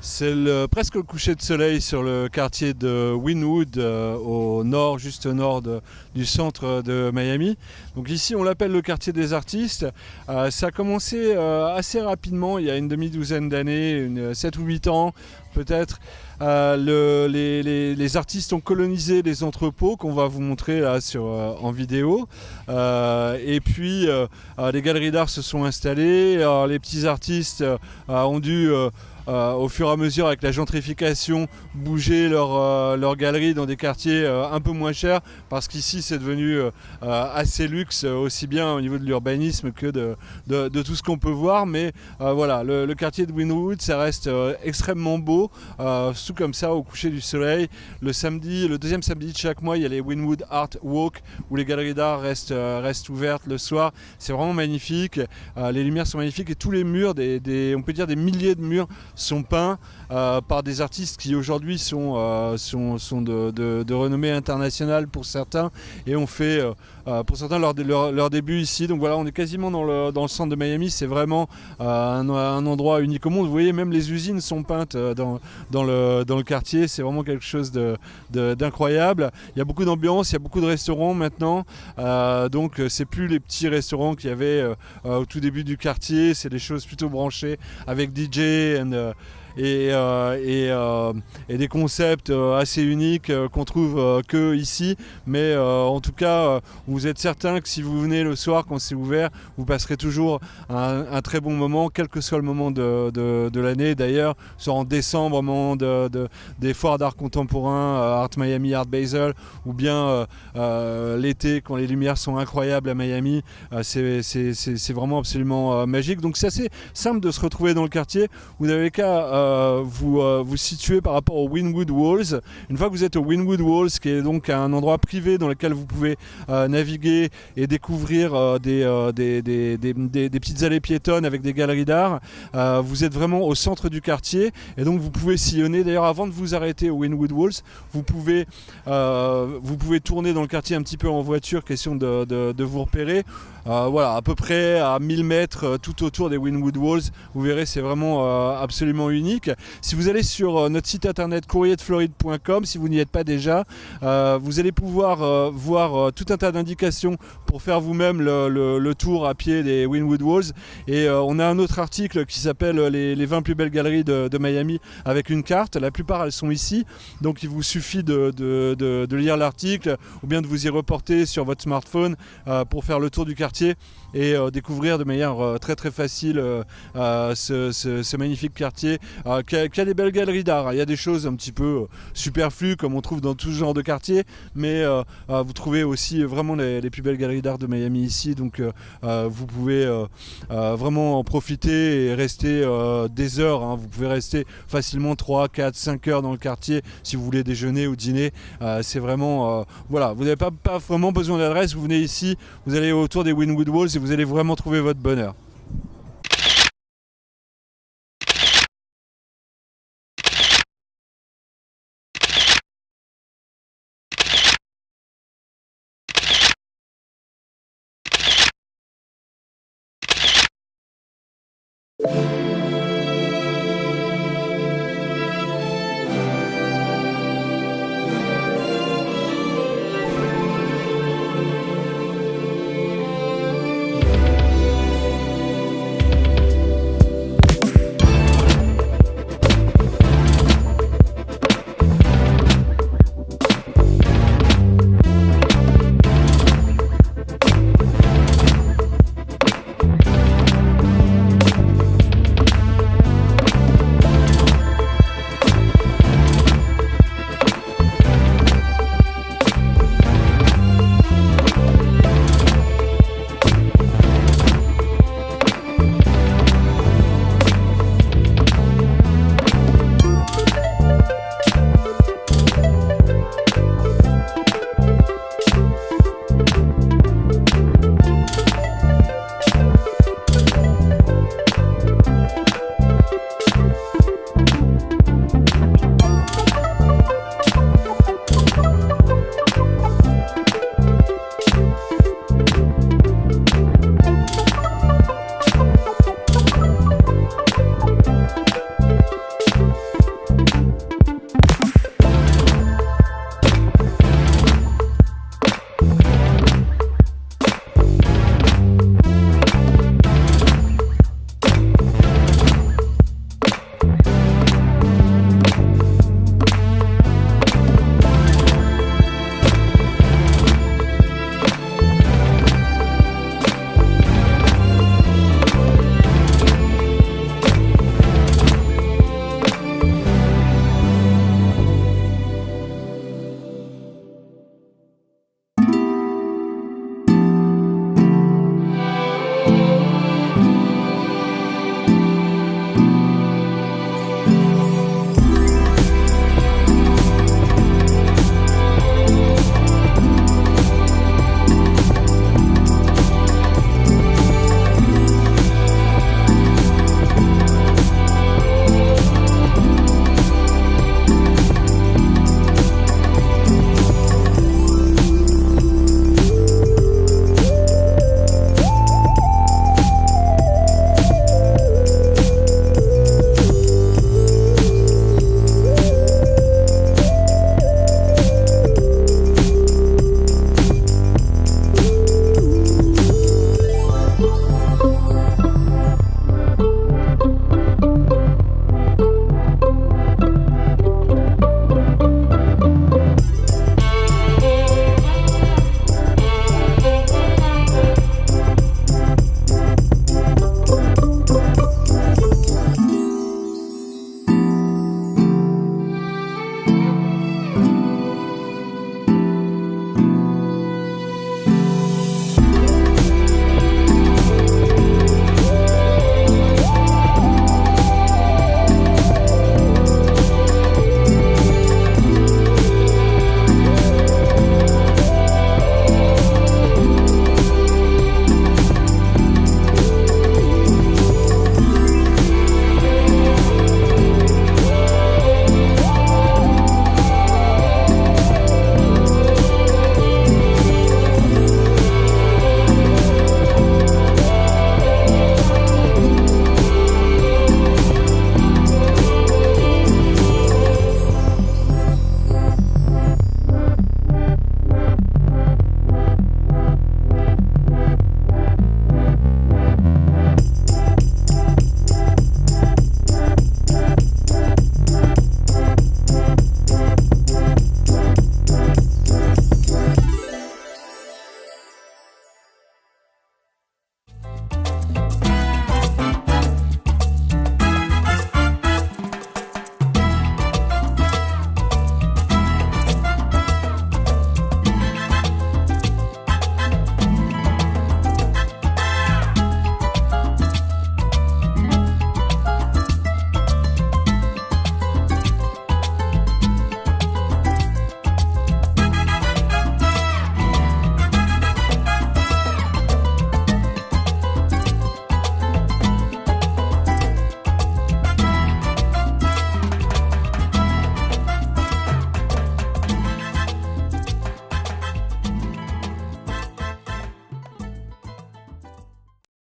C'est presque le coucher de soleil sur le quartier de Wynwood, au nord, juste au nord du centre de Miami. Donc ici, on l'appelle le quartier des artistes. Ça a commencé assez rapidement, il y a une demi-douzaine d'années, 7 ou 8 ans peut-être. Les artistes ont colonisé les entrepôts qu'on va vous montrer là en vidéo. Et puis, les galeries d'art se sont installées. Alors, les petits artistes ont dû... au fur et à mesure avec la gentrification bouger leur galeries dans des quartiers un peu moins chers parce qu'ici c'est devenu assez luxe aussi bien au niveau de l'urbanisme que de tout ce qu'on peut voir, mais voilà, le quartier de Wynwood ça reste extrêmement beau, tout comme ça au coucher du soleil. Le deuxième samedi de chaque mois il y a les Wynwood Art Walk où les galeries d'art restent ouvertes le soir. C'est vraiment magnifique, les lumières sont magnifiques et tous les murs, on peut dire des milliers de murs sont peints par des artistes qui aujourd'hui sont de renommée internationale pour certains et ont fait pour certains leur début ici. Donc voilà, on est quasiment dans le centre de Miami, c'est vraiment un endroit unique au monde. Vous voyez, même les usines sont peintes dans le quartier, c'est vraiment quelque chose d'incroyable. Il y a beaucoup d'ambiance, il y a beaucoup de restaurants maintenant, donc c'est plus les petits restaurants qu'il y avait au tout début du quartier, c'est des choses plutôt branchées avec DJ et des concepts assez uniques qu'on trouve que ici, mais en tout cas vous êtes certain que si vous venez le soir quand c'est ouvert, vous passerez toujours un très bon moment, quel que soit le moment de l'année. D'ailleurs, soit en décembre au moment des foires d'art contemporain, Art Miami, Art Basel, ou bien l'été quand les lumières sont incroyables à Miami, c'est vraiment absolument magique. Donc c'est assez simple de se retrouver dans le quartier. Vous n'avez qu'à vous situer par rapport aux Wynwood Walls. Une fois que vous êtes aux Wynwood Walls, qui est donc un endroit privé dans lequel vous pouvez naviguer et découvrir des petites allées piétonnes avec des galeries d'art, vous êtes vraiment au centre du quartier et donc vous pouvez sillonner. D'ailleurs, avant de vous arrêter aux Wynwood Walls, vous pouvez tourner dans le quartier un petit peu en voiture, question de vous repérer. Voilà, à peu près à 1000 mètres tout autour des Wynwood Walls, vous verrez, c'est vraiment absolument unique. Si vous allez sur notre site internet courrierdefloride.com, si vous n'y êtes pas déjà, vous allez pouvoir voir tout un tas d'indications pour faire vous-même le tour à pied des Wynwood Walls. Et on a un autre article qui s'appelle les 20 plus belles galeries de Miami avec une carte. La plupart elles sont ici, donc il vous suffit de lire l'article ou bien de vous y reporter sur votre smartphone pour faire le tour du quartier et découvrir de manière très très facile ce magnifique quartier qui a des belles galeries d'art. Il y a des choses un petit peu superflues comme on trouve dans tout ce genre de quartier, mais vous trouvez aussi vraiment les plus belles galeries d'art de Miami ici, donc vous pouvez vraiment en profiter et rester des heures, hein. Vous pouvez rester facilement 3, 4, 5 heures dans le quartier si vous voulez déjeuner ou dîner. C'est vraiment voilà, vous n'avez pas vraiment besoin d'adresse, vous venez ici, vous allez autour des Wynwood Walls et vous allez vraiment trouver votre bonheur.